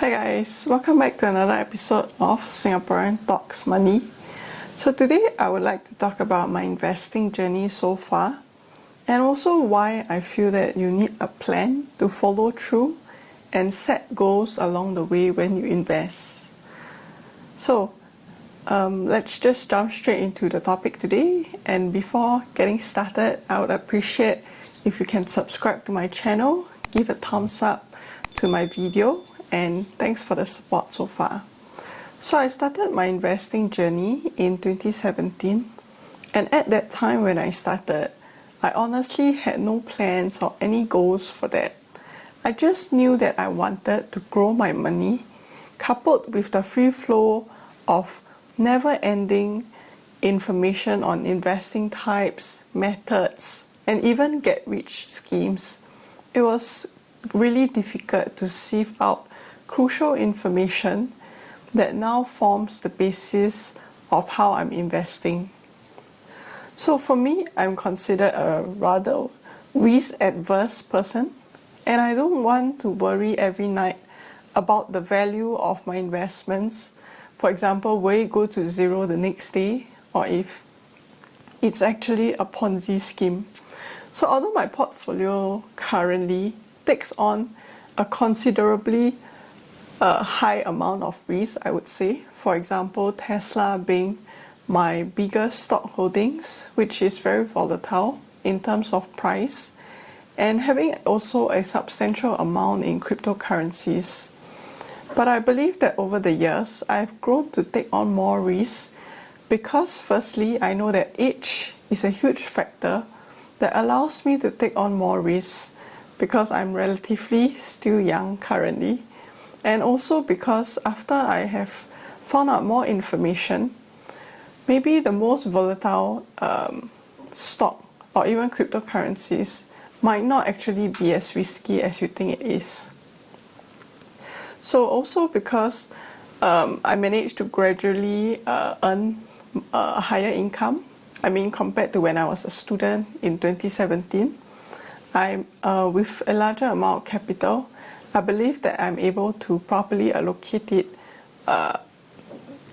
Hi guys, welcome back to another episode of Singaporean Talks Money. So today I would like to talk about my investing journey so far and also why I feel that you need a plan to follow through and set goals along the way when you invest. So let's just jump straight into the topic today, and before getting started I would appreciate if you can subscribe to my channel, give a thumbs up to my video, and thanks for the support so far. So I started my investing journey in 2017, and at that time when I started, I honestly had no plans or any goals for that. I just knew that I wanted to grow my money, coupled with the free flow of never-ending information on investing types, methods, and even get-rich schemes. It was really difficult to sieve out crucial information that now forms the basis of how I'm investing. So for me, I'm considered a rather risk-adverse person, and I don't want to worry every night about the value of my investments. For example, will it go to zero the next day, or if it's actually a Ponzi scheme. So although my portfolio currently takes on a considerably high amount of risk, I would say. For example, Tesla being my biggest stock holdings, which is very volatile in terms of price, and having also a substantial amount in cryptocurrencies. But I believe that over the years, I've grown to take on more risks because firstly, I know that age is a huge factor that allows me to take on more risks because I'm relatively still young currently, and also because after I have found out more information, maybe the most volatile stock or even cryptocurrencies might not actually be as risky as you think it is. So also because I managed to gradually earn a higher income, compared to when I was a student in 2017, with a larger amount of capital, I believe that I'm able to properly allocate it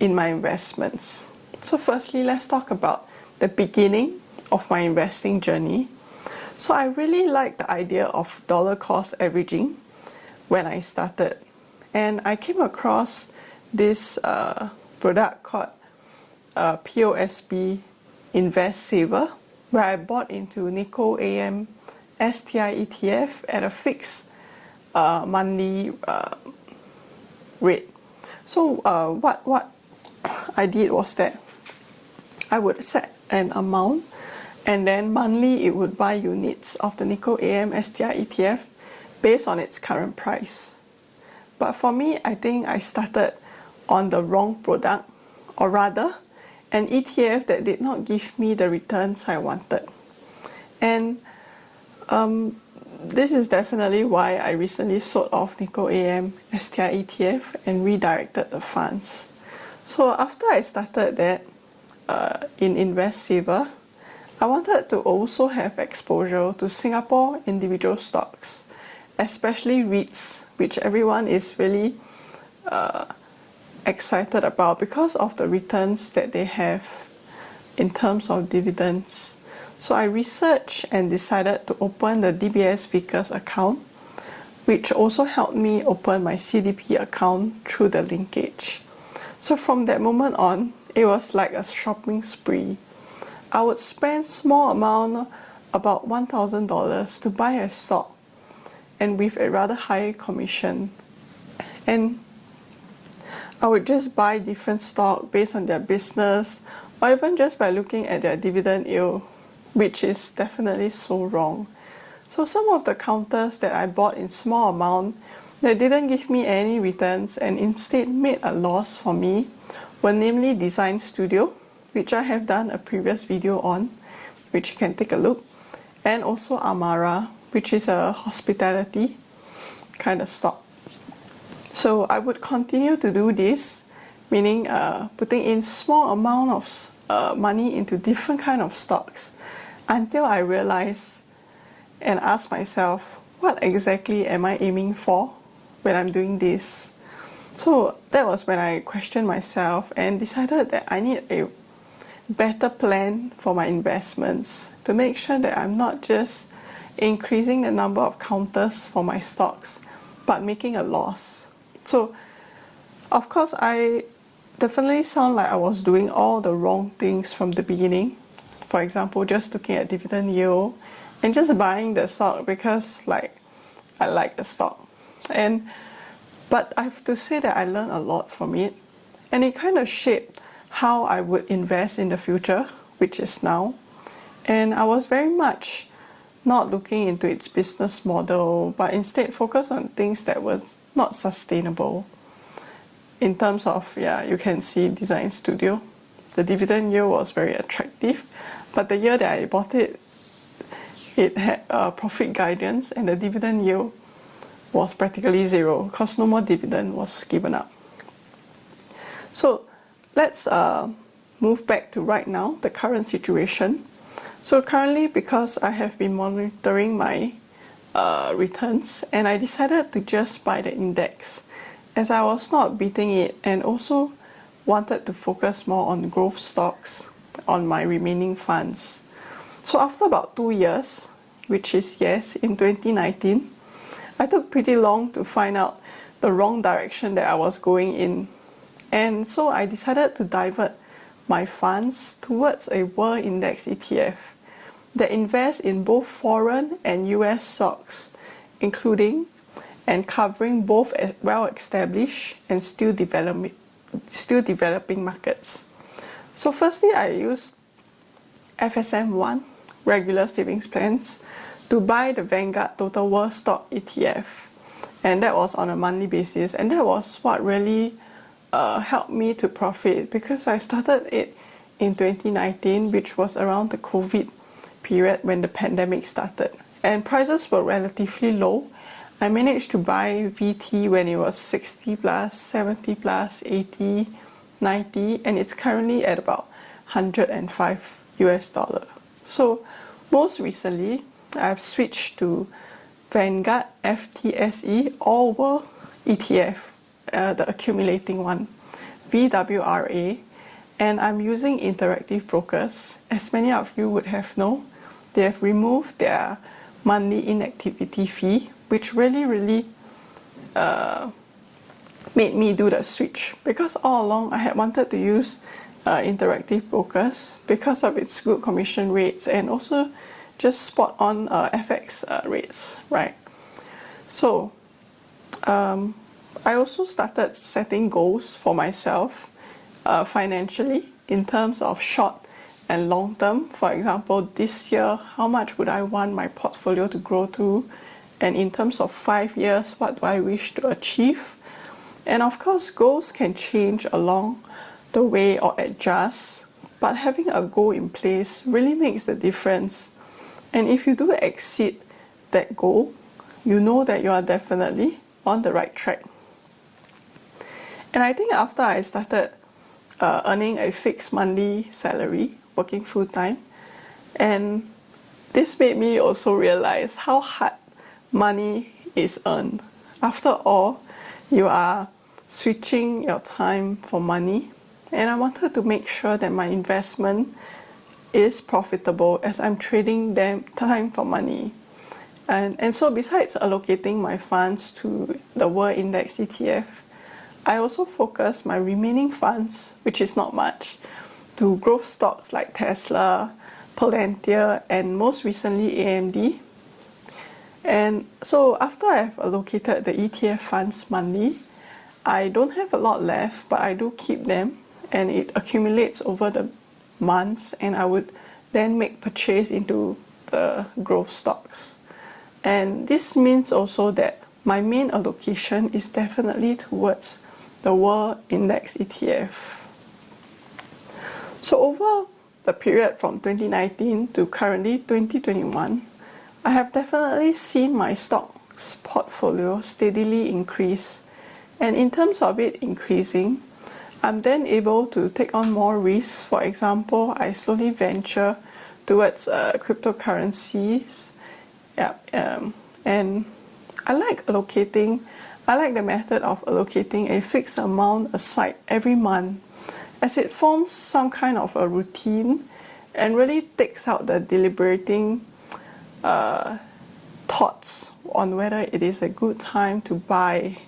in my investments. So firstly, let's talk about the beginning of my investing journey. So I really like the idea of dollar cost averaging when I started. And I came across this product called POSB Invest Saver, where I bought into Nikko AM STI ETF at a fixed monthly rate. So what I did was that I would set an amount, and then monthly it would buy units of the Nikko AM STI ETF based on its current price. But for me, I think I started on the wrong product, or rather an ETF that did not give me the returns I wanted. And this is definitely why I recently sold off Nikko AM STI ETF and redirected the funds. So after I started that in Invest Saver, I wanted to also have exposure to Singapore individual stocks, especially REITs, which everyone is really excited about because of the returns that they have in terms of dividends. So I researched and decided to open the DBS Vickers account, which also helped me open my CDP account through the linkage. So from that moment on, it was like a shopping spree. I would spend small amount, about $1,000, to buy a stock, and with a rather high commission. And I would just buy different stock based on their business, or even just by looking at their dividend yield, which is definitely so wrong. So some of the counters that I bought in small amount that didn't give me any returns and instead made a loss for me were namely Design Studio, which I have done a previous video on, which you can take a look, and also Amara, which is a hospitality kind of stock. So I would continue to do this, meaning putting in small amount of money into different kind of stocks until I realize and ask myself, what exactly am I aiming for when I'm doing this? So that was when I questioned myself and decided that I need a better plan for my investments to make sure that I'm not just increasing the number of counters for my stocks, but making a loss. So, of course, I definitely sound like I was doing all the wrong things from the beginning. For example, just looking at dividend yield and just buying the stock because I like the stock. But I have to say that I learned a lot from it, and it kind of shaped how I would invest in the future, which is now. And I was very much not looking into its business model, but instead focused on things that was not sustainable. In terms of, you can see Design Studio. The dividend yield was very attractive, but the year that I bought it, it had profit guidance and the dividend yield was practically zero because no more dividend was given up. So let's move back to right now, the current situation. So currently, because I have been monitoring my returns, and I decided to just buy the index as I was not beating it and also wanted to focus more on growth stocks on my remaining funds. So after about 2 years, which is in 2019, I took pretty long to find out the wrong direction that I was going in. And so I decided to divert my funds towards a world index ETF that invests in both foreign and US stocks, including and covering both well-established and still developing markets. So firstly, I used FSMone, regular savings plans, to buy the Vanguard Total World Stock ETF. And that was on a monthly basis. And that was what really helped me to profit, because I started it in 2019, which was around the COVID period when the pandemic started. And prices were relatively low. I managed to buy VT when it was 60 plus, 70 plus, 80, 90, and it's currently at about 105 US dollar. So most recently, I've switched to Vanguard FTSE All World ETF, the accumulating one, VWRA, and I'm using Interactive Brokers. As many of you would have known, they have removed their monthly inactivity fee, which really made me do the switch, because all along I had wanted to use Interactive Brokers because of its good commission rates and also just spot on FX rates, right? So I also started setting goals for myself financially in terms of short and long term. For example, this year, how much would I want my portfolio to grow to? And in terms of 5 years, what do I wish to achieve? And of course, goals can change along the way or adjust, but having a goal in place really makes the difference. And if you do exceed that goal, you know that you are definitely on the right track. And I think after I started earning a fixed monthly salary, working full-time, and this made me also realize how hard money is earned. After all, you are switching your time for money, and I wanted to make sure that my investment is profitable as I'm trading them time for money. And so besides allocating my funds to the World Index ETF, I also focus my remaining funds, which is not much, to growth stocks like Tesla, Palantir, and most recently AMD. And so after I've allocated the ETF funds monthly, I don't have a lot left, but I do keep them, and it accumulates over the months, and I would then make purchase into the growth stocks. And this means also that my main allocation is definitely towards the World Index ETF. So over the period from 2019 to currently 2021, I have definitely seen my stocks portfolio steadily increase. And in terms of it increasing, I'm then able to take on more risks. For example, I slowly venture towards cryptocurrencies. And I like allocating I like the method of allocating a fixed amount aside every month, as it forms some kind of a routine and really takes out the deliberating thoughts on whether it is a good time to buy.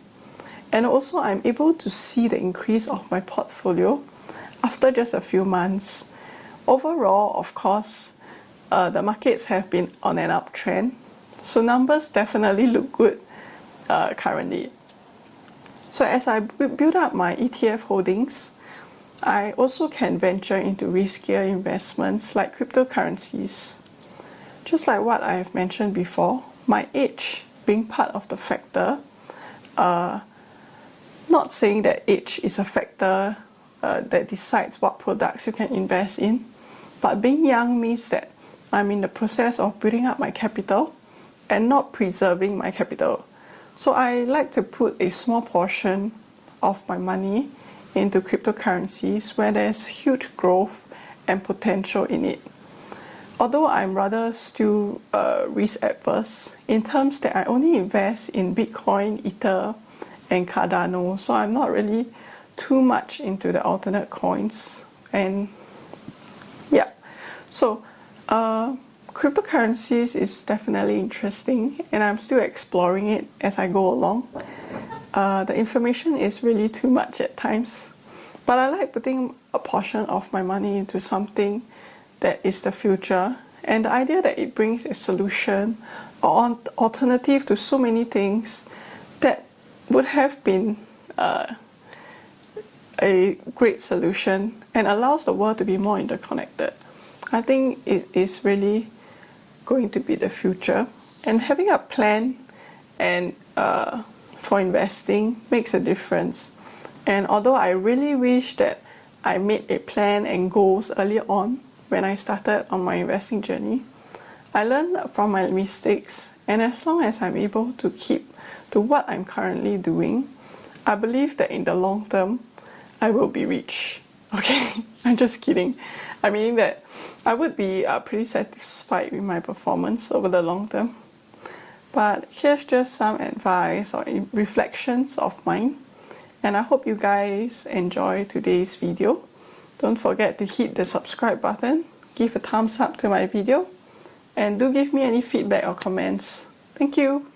And also I'm able to see the increase of my portfolio after just a few months. Overall, of course, the markets have been on an uptrend, so numbers definitely look good currently. So as I build up my ETF holdings, I also can venture into riskier investments like cryptocurrencies. Just like what I have mentioned before, my age being part of the factor, not saying that age is a factor that decides what products you can invest in, but being young means that I'm in the process of building up my capital and not preserving my capital. So I like to put a small portion of my money into cryptocurrencies where there's huge growth and potential in it. Although I'm rather still risk adverse in terms that I only invest in Bitcoin, Ether, and Cardano, so I'm not really too much into the alternate coins. And yeah, so cryptocurrencies is definitely interesting, and I'm still exploring it as I go along. The information is really too much at times, but I like putting a portion of my money into something that is the future, and the idea that it brings a solution or alternative to so many things that would have been a great solution and allows the world to be more interconnected. I think it is really going to be the future, and having a plan and for investing makes a difference. And although I really wish that I made a plan and goals earlier on when I started on my investing journey, I learned from my mistakes, and as long as I'm able to keep to what I'm currently doing, I believe that in the long term I will be rich. Okay, I'm just kidding. I mean that I would be pretty satisfied with my performance over the long term. But here's just some advice or reflections of mine, and I hope you guys enjoy today's video. Don't forget to hit the subscribe button, give a thumbs up to my video, and do give me any feedback or comments. Thank you.